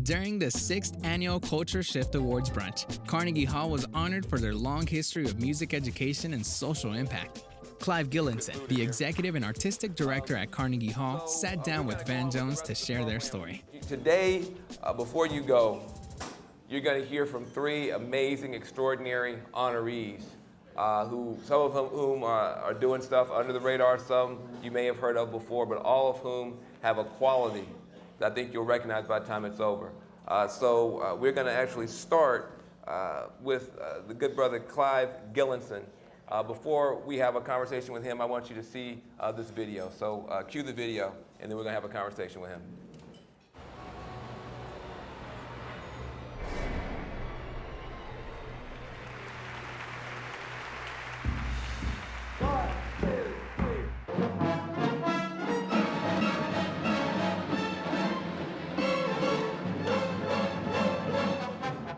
During the 6th Annual Culture Shift Awards brunch, Carnegie Hall was honored for their long history of music education and social impact. Clive Gillinson, the executive and artistic director at Carnegie Hall, sat down with Van Jones to share their story. Today, before you go, you're going to hear from 3 amazing, extraordinary honorees, some of whom are doing stuff under the radar, some you may have heard of before, but all of whom have a quality that I think you'll recognize by the time it's over. So we're going to actually start with the good brother Clive Gillinson. Before we have a conversation with him, I want you to see this video. So cue the video, and then we're going to have a conversation with him.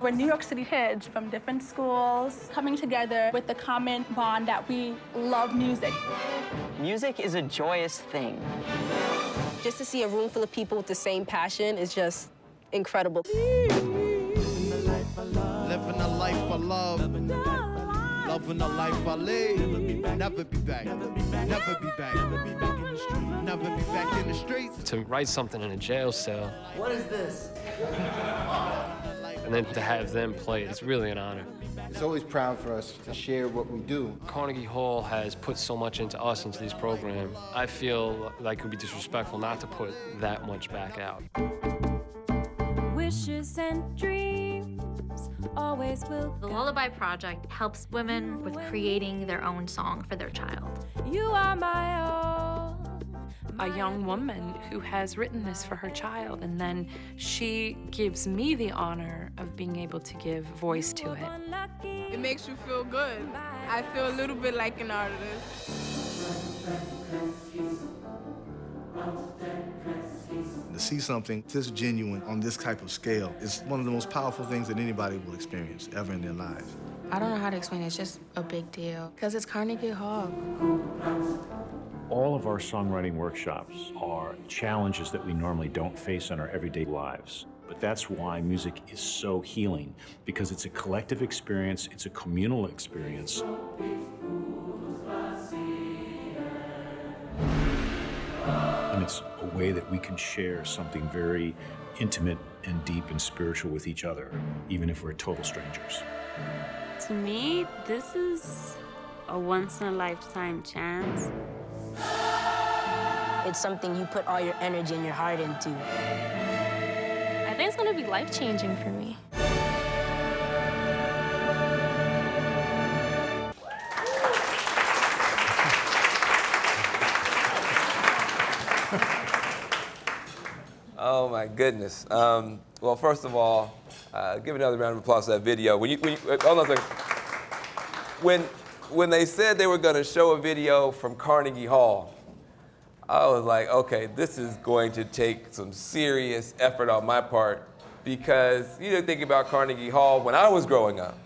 We're New York City kids from different schools coming together with the common bond that we love music. Music is a joyous thing. Just to see a room full of people with the same passion is just incredible. Living a life I love. Loving the life I live. Never be back. Never be back. Never be back. Never be back in the street. Never be back in the streets. To write something in a jail cell. What is this? And then to have them play it, it's really an honor. It's always proud for us to share what we do. Carnegie Hall has put so much into us, into these programs. I feel like it would be disrespectful not to put that much back out. Wishes and dreams always will. The Lullaby Project helps women with creating their own song for their child. You are my all. A young woman who has written this for her child, and then she gives me the honor of being able to give voice to it. It makes you feel good. I feel a little bit like an artist. To see something this genuine on this type of scale is one of the most powerful things that anybody will experience ever in their lives. I don't know how to explain it. It's just a big deal because it's Carnegie Hall. All of our songwriting workshops are challenges that we normally don't face in our everyday lives. But that's why music is so healing, because it's a collective experience, it's a communal experience. And it's a way that we can share something very intimate and deep and spiritual with each other, even if we're total strangers. To me, this is a once-in-a-lifetime chance. It's something you put all your energy and your heart into. I think it's gonna be life-changing for me. Oh my goodness. Well, first of all, give another round of applause to that video. Hold on a second. When they said they were going to show a video from Carnegie Hall, I was like, okay, this is going to take some serious effort on my part, because you know, think about Carnegie Hall when I was growing up.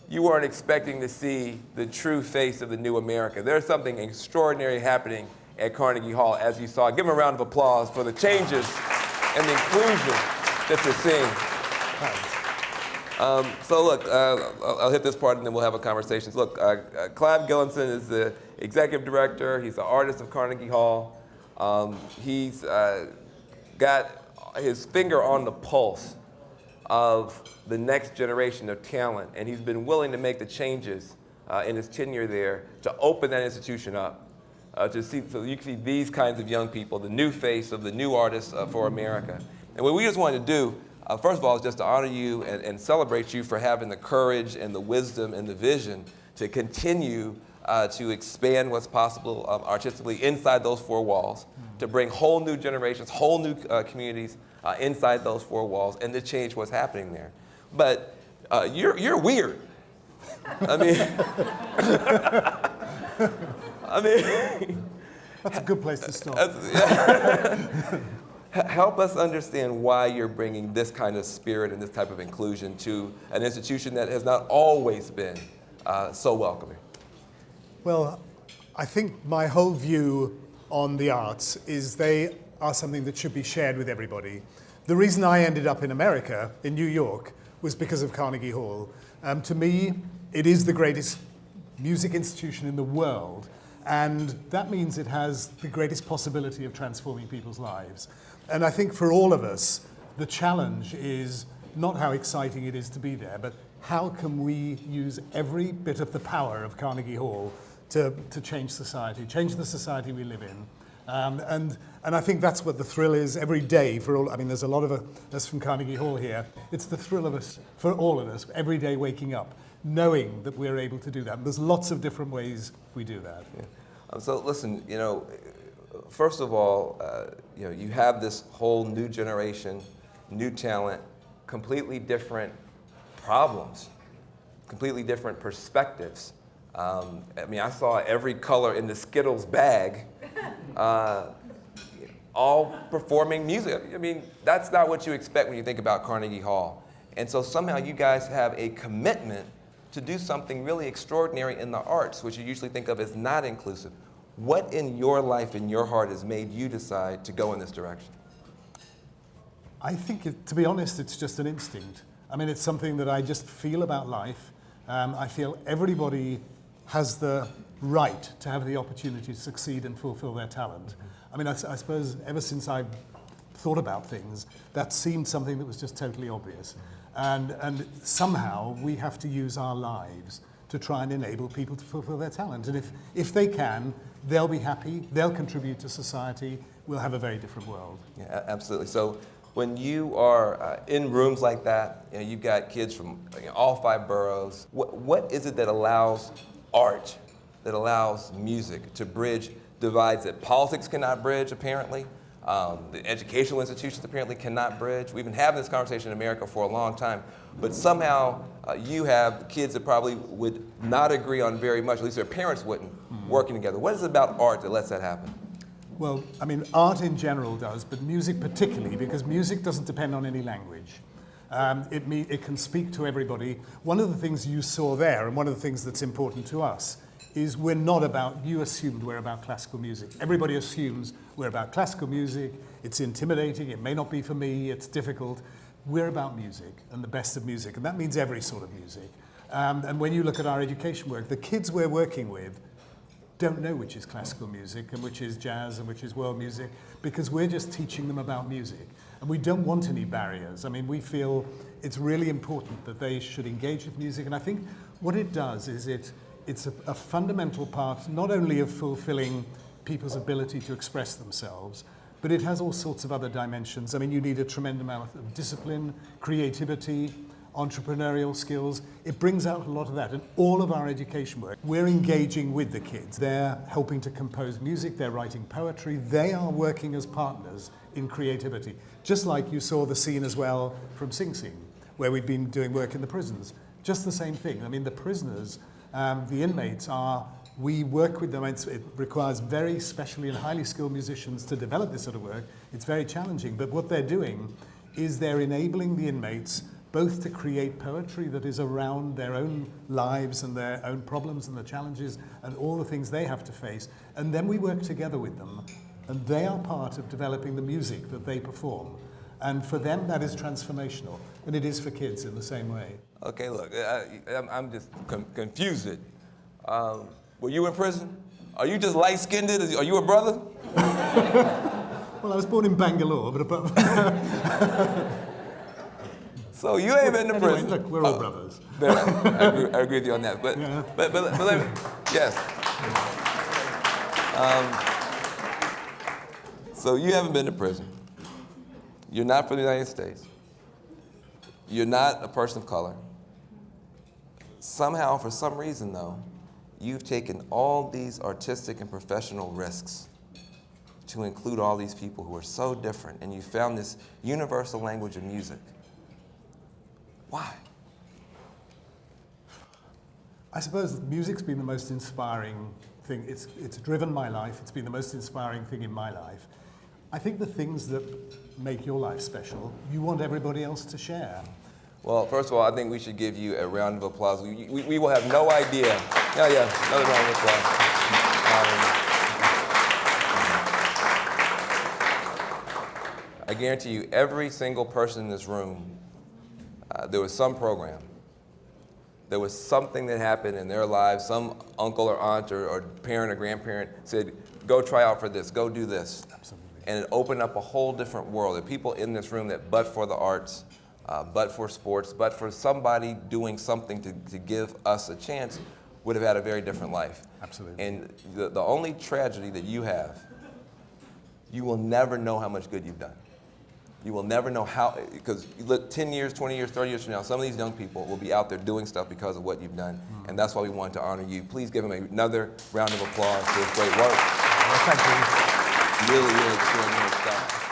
You weren't expecting to see the true face of the new America. There's something extraordinary happening at Carnegie Hall, as you saw. Give them a round of applause for the changes and the inclusion that you're seeing. So look, I'll hit this part and then we'll have a conversation. So look, Clive Gillinson is the executive director. He's the artist of Carnegie Hall. He's got his finger on the pulse of the next generation of talent, and he's been willing to make the changes in his tenure there to open that institution up, so you can see these kinds of young people, the new face of the new artists for America. And what we just wanted to do, first of all, is just to honor you and celebrate you for having the courage and the wisdom and the vision to continue to expand what's possible artistically inside those 4 walls, to bring whole new generations, whole new communities inside those 4 walls, and to change what's happening there. But you're weird. I mean, that's a good place to start. Help us understand why you're bringing this kind of spirit and this type of inclusion to an institution that has not always been so welcoming. Well, I think my whole view on the arts is they are something that should be shared with everybody. The reason I ended up in America, in New York, was because of Carnegie Hall. To me, it is the greatest music institution in the world, and that means it has the greatest possibility of transforming people's lives. And I think for all of us, the challenge is not how exciting it is to be there, but how can we use every bit of the power of Carnegie Hall to change society, change the society we live in. And I think that's what the thrill is every day for all. I mean, there's a lot of us from Carnegie Hall here. It's the thrill of us, for all of us, every day waking up, knowing that we're able to do that. And there's lots of different ways we do that. Yeah. So listen, first of all, you have this whole new generation, new talent, completely different problems, completely different perspectives. I saw every color in the Skittles bag, all performing music. I mean, that's not what you expect when you think about Carnegie Hall. And so somehow you guys have a commitment to do something really extraordinary in the arts, which you usually think of as not inclusive. What in your life, in your heart, has made you decide to go in this direction? I think, to be honest, it's just an instinct. I mean, it's something that I just feel about life. I feel everybody has the right to have the opportunity to succeed and fulfill their talent. I mean, I suppose ever since I've thought about things, that seemed something that was just totally obvious. And somehow we have to use our lives to try and enable people to fulfill their talent. And if they can, they'll be happy, they'll contribute to society, we'll have a very different world. Yeah, absolutely. So when you are in rooms like that, you've got kids from all 5 boroughs, what is it that allows art, that allows music to bridge divides that politics cannot bridge, apparently? The educational institutions apparently cannot bridge. We've been having this conversation in America for a long time, but somehow you have kids that probably would not agree on very much, at least their parents wouldn't, working together. What is it about art that lets that happen? Well, I mean, art in general does, but music particularly, because music doesn't depend on any language. It can speak to everybody. One of the things you saw there, and one of the things that's important to us, is we're not about, you assumed we're about classical music. Everybody assumes we're about classical music. It's intimidating, it may not be for me, it's difficult. We're about music and the best of music, and that means every sort of music. And when you look at our education work, the kids we're working with don't know which is classical music and which is jazz and which is world music, because we're just teaching them about music. And we don't want any barriers. I mean, we feel it's really important that they should engage with music. And I think what it does is it's a fundamental part not only of fulfilling people's ability to express themselves, but it has all sorts of other dimensions. I mean, you need a tremendous amount of discipline, creativity, entrepreneurial skills. It brings out a lot of that. And all of our education work, we're engaging with the kids. They're helping to compose music, they're writing poetry, they are working as partners in creativity. Just like you saw the scene as well from Sing Sing, where we've been doing work in the prisons. Just the same thing. I mean, the prisoners, the inmates we work with them. It requires very specially and highly skilled musicians to develop this sort of work. It's very challenging, but what they're doing is they're enabling the inmates both to create poetry that is around their own lives and their own problems and the challenges and all the things they have to face. And then we work together with them, and they are part of developing the music that they perform. And for them, that is transformational, and it is for kids in the same way. Okay, look, I'm just confused. Were you in prison? Are you just light-skinned? Are you a brother? Well, I was born in Bangalore, but apart from So you ain't been to prison. Look, we're all brothers. I agree with you on that. But let me, yes. So you haven't been to prison. You're not from the United States. You're not a person of color. Somehow, for some reason, though, you've taken all these artistic and professional risks to include all these people who are so different, and you found this universal language of music. Why? I suppose music's been the most inspiring thing. It's driven my life. It's been the most inspiring thing in my life. I think the things that make your life special, you want everybody else to share. Well, first of all, I think we should give you a round of applause. We will have no idea. Yeah, another round of applause. I guarantee you, every single person in this room, there was some program. There was something that happened in their lives. Some uncle or aunt or parent or grandparent said, go try out for this, go do this. Absolutely. And it opened up a whole different world. The people in this room that, but for the arts, but for sports, but for somebody doing something to give us a chance, would have had a very different life. Absolutely. And the only tragedy that you have, you will never know how much good you've done. You will never know how, because you look 10 years, 20 years, 30 years from now, some of these young people will be out there doing stuff because of what you've done. And that's why we wanted to honor you. Please give him another round of applause for his great work. Well, thank you. Really, really extraordinary stuff.